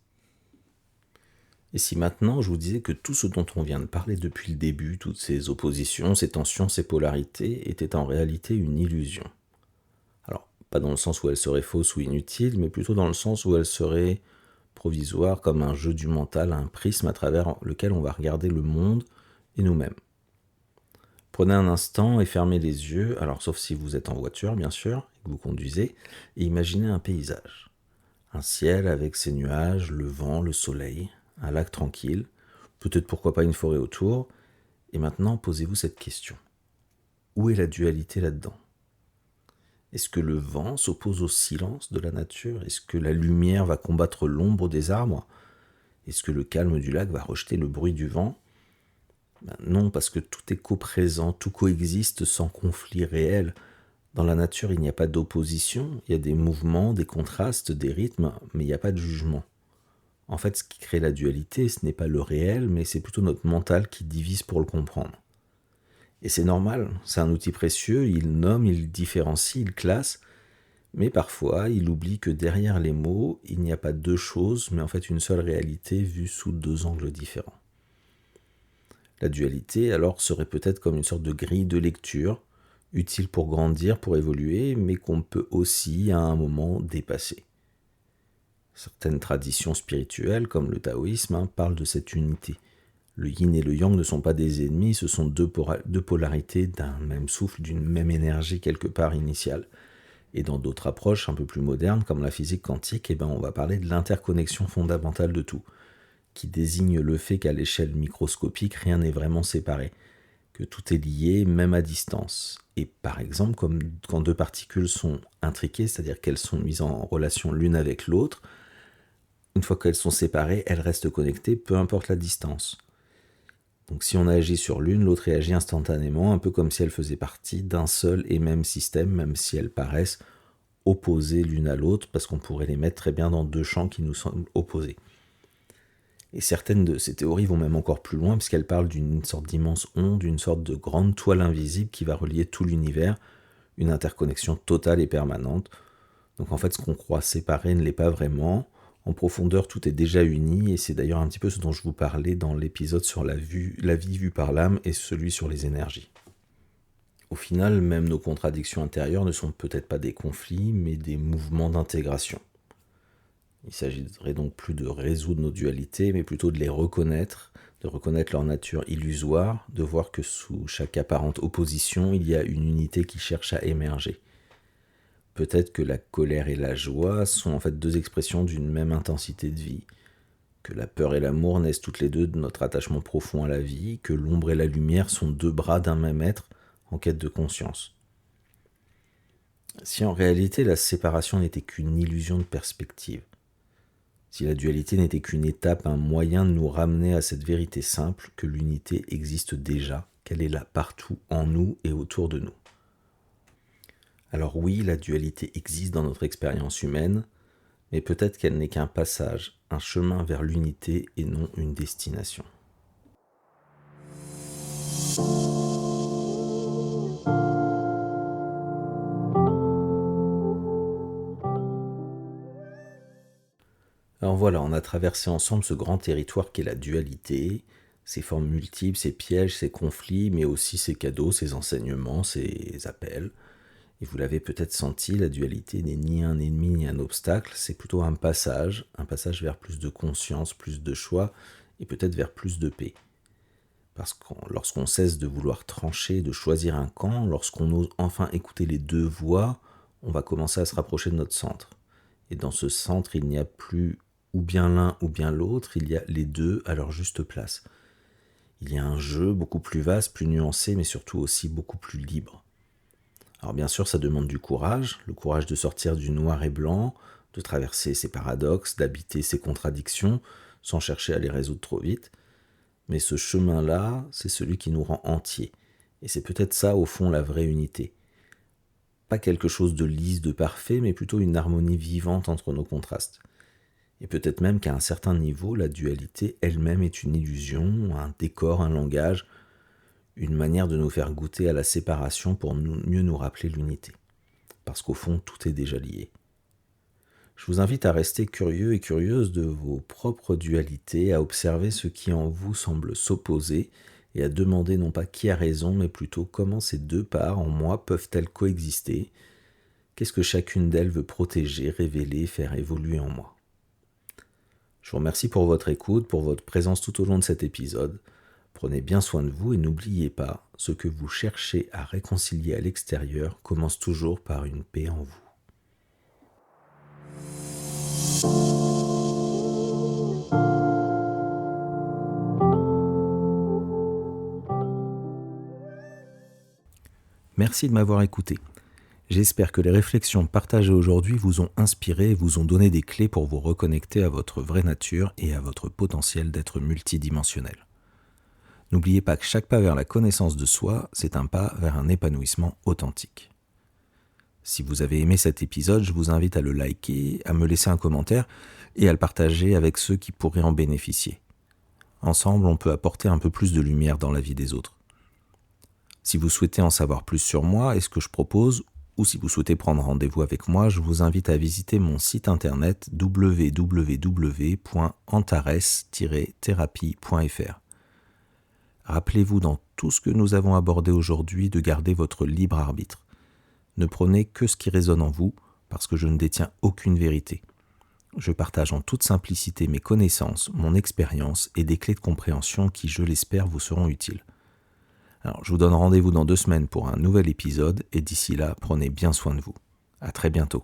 Et si maintenant je vous disais que tout ce dont on vient de parler depuis le début, toutes ces oppositions, ces tensions, ces polarités, étaient en réalité une illusion. Alors, pas dans le sens où elle serait fausse ou inutile, mais plutôt dans le sens où elle serait provisoire, comme un jeu du mental, un prisme à travers lequel on va regarder le monde et nous-mêmes. Prenez un instant et fermez les yeux, alors sauf si vous êtes en voiture bien sûr, et que vous conduisez, et imaginez un paysage. Un ciel avec ses nuages, le vent, le soleil, un lac tranquille, peut-être pourquoi pas une forêt autour, et maintenant posez-vous cette question. Où est la dualité là-dedans ? Est-ce que le vent s'oppose au silence de la nature ? Est-ce que la lumière va combattre l'ombre des arbres ? Est-ce que le calme du lac va rejeter le bruit du vent ? Non, parce que tout est coprésent, tout coexiste sans conflit réel. Dans la nature, il n'y a pas d'opposition, il y a des mouvements, des contrastes, des rythmes, mais il n'y a pas de jugement. En fait, ce qui crée la dualité, ce n'est pas le réel, mais c'est plutôt notre mental qui divise pour le comprendre. Et c'est normal, c'est un outil précieux, il nomme, il différencie, il classe, mais parfois il oublie que derrière les mots, il n'y a pas deux choses, mais en fait une seule réalité vue sous deux angles différents. La dualité, alors, serait peut-être comme une sorte de grille de lecture, utile pour grandir, pour évoluer, mais qu'on peut aussi, à un moment, dépasser. Certaines traditions spirituelles, comme le taoïsme, parlent de cette unité. Le yin et le yang ne sont pas des ennemis, ce sont deux polarités d'un même souffle, d'une même énergie quelque part initiale. Et dans d'autres approches un peu plus modernes, comme la physique quantique, on va parler de l'interconnexion fondamentale de tout, qui désigne le fait qu'à l'échelle microscopique, rien n'est vraiment séparé, que tout est lié, même à distance. Et par exemple, comme quand deux particules sont intriquées, c'est-à-dire qu'elles sont mises en relation l'une avec l'autre, une fois qu'elles sont séparées, elles restent connectées, peu importe la distance. Donc si on agit sur l'une, l'autre réagit instantanément, un peu comme si elles faisaient partie d'un seul et même système, même si elles paraissent opposées l'une à l'autre, parce qu'on pourrait les mettre très bien dans deux champs qui nous semblent opposés. Et certaines de ces théories vont même encore plus loin, puisqu'elles parlent d'une sorte d'immense onde, d'une sorte de grande toile invisible qui va relier tout l'univers, une interconnexion totale et permanente. Donc en fait, ce qu'on croit séparé ne l'est pas vraiment. En profondeur, tout est déjà uni, et c'est d'ailleurs un petit peu ce dont je vous parlais dans l'épisode sur la vie vue par l'âme et celui sur les énergies. Au final, même nos contradictions intérieures ne sont peut-être pas des conflits, mais des mouvements d'intégration. Il s'agirait donc plus de résoudre nos dualités, mais plutôt de les reconnaître, de reconnaître leur nature illusoire, de voir que sous chaque apparente opposition, il y a une unité qui cherche à émerger. Peut-être que la colère et la joie sont en fait deux expressions d'une même intensité de vie, que la peur et l'amour naissent toutes les deux de notre attachement profond à la vie, que l'ombre et la lumière sont deux bras d'un même être en quête de conscience. Si en réalité la séparation n'était qu'une illusion de perspective, si la dualité n'était qu'une étape, un moyen de nous ramener à cette vérité simple que l'unité existe déjà, qu'elle est là partout en nous et autour de nous. Alors oui, la dualité existe dans notre expérience humaine, mais peut-être qu'elle n'est qu'un passage, un chemin vers l'unité et non une destination. Alors voilà, on a traversé ensemble ce grand territoire qu'est la dualité, ses formes multiples, ses pièges, ses conflits, mais aussi ses cadeaux, ses enseignements, ses appels. Et vous l'avez peut-être senti, la dualité n'est ni un ennemi ni un obstacle, c'est plutôt un passage vers plus de conscience, plus de choix, et peut-être vers plus de paix. Parce que lorsqu'on cesse de vouloir trancher, de choisir un camp, lorsqu'on ose enfin écouter les deux voix, on va commencer à se rapprocher de notre centre. Et dans ce centre, il n'y a plus ou bien l'un ou bien l'autre, il y a les deux à leur juste place. Il y a un jeu beaucoup plus vaste, plus nuancé, mais surtout aussi beaucoup plus libre. Alors bien sûr, ça demande du courage, le courage de sortir du noir et blanc, de traverser ses paradoxes, d'habiter ses contradictions, sans chercher à les résoudre trop vite. Mais ce chemin-là, c'est celui qui nous rend entiers. Et c'est peut-être ça, au fond, la vraie unité. Pas quelque chose de lisse, de parfait, mais plutôt une harmonie vivante entre nos contrastes. Et peut-être même qu'à un certain niveau, la dualité elle-même est une illusion, un décor, un langage, une manière de nous faire goûter à la séparation pour mieux nous rappeler l'unité. Parce qu'au fond, tout est déjà lié. Je vous invite à rester curieux et curieuse de vos propres dualités, à observer ce qui en vous semble s'opposer et à demander non pas qui a raison, mais plutôt comment ces deux parts en moi peuvent-elles coexister. Qu'est-ce que chacune d'elles veut protéger, révéler, faire évoluer en moi. Je vous remercie pour votre écoute, pour votre présence tout au long de cet épisode. Prenez bien soin de vous et n'oubliez pas, ce que vous cherchez à réconcilier à l'extérieur commence toujours par une paix en vous. Merci de m'avoir écouté. J'espère que les réflexions partagées aujourd'hui vous ont inspiré et vous ont donné des clés pour vous reconnecter à votre vraie nature et à votre potentiel d'être multidimensionnel. N'oubliez pas que chaque pas vers la connaissance de soi, c'est un pas vers un épanouissement authentique. Si vous avez aimé cet épisode, je vous invite à le liker, à me laisser un commentaire et à le partager avec ceux qui pourraient en bénéficier. Ensemble, on peut apporter un peu plus de lumière dans la vie des autres. Si vous souhaitez en savoir plus sur moi et ce que je propose, ou si vous souhaitez prendre rendez-vous avec moi, je vous invite à visiter mon site internet www.antares-thérapie.fr. Rappelez-vous dans tout ce que nous avons abordé aujourd'hui de garder votre libre arbitre. Ne prenez que ce qui résonne en vous, parce que je ne détiens aucune vérité. Je partage en toute simplicité mes connaissances, mon expérience et des clés de compréhension qui, je l'espère, vous seront utiles. Alors, je vous donne rendez-vous dans 2 semaines pour un nouvel épisode et d'ici là, prenez bien soin de vous. À très bientôt.